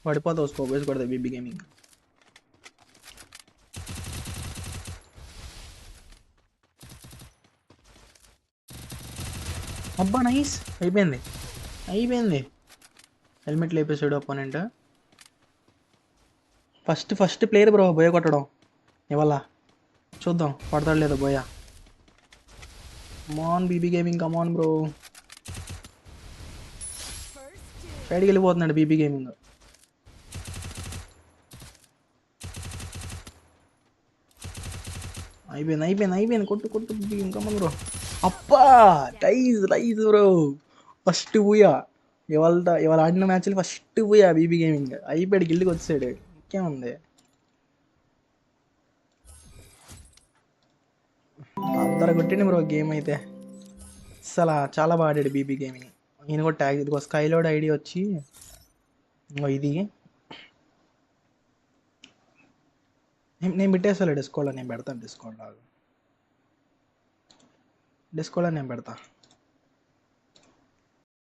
పడిపోతావు స్కోప్ వేసి కొడతా బీబీ గేమింగ్. అబ్బా నైస్, అయిపోయింది. హెల్మెట్ లేపేసాడు అపోనెంట్. ఫస్ట్ ప్లేయర్ బ్రో బోయ కొట్టడం ఇవాళ. చూద్దాం కొడతాడు లేదో బోయ. Come on BB gaming, come on bro. సైడ్కి వెళ్ళిపోతున్నాడు బీబీ గేమింగ్. అయిపోయింది. కొట్టు బీబీ గేమింగ్, కమాన్ బ్రో. అప్పా టైజ్ బ్రో. ఫస్ట్ పూయా ఇవాళ ఆడిన మ్యాచ్లు ఫస్ట్ పూయా బీబీ గేమింగ్. అయిపోయాడు, గిల్డ్కి వచ్చాడు. ఇంకేముంది, అందరు కొట్టిండి బ్రో గేమ్ అయితే. అసలు చాలా బాగా ఆడాడు బీబీ గేమింగ్. నేను కూడా ట్యాగ్, ఇదిగో స్కైలోడ్ ఐడి వచ్చి ఇది నేను పెట్టేస్తాను. డిస్కౌంట్లో నేను పెడతాను. డిస్కౌంట్లో నేను పెడతా.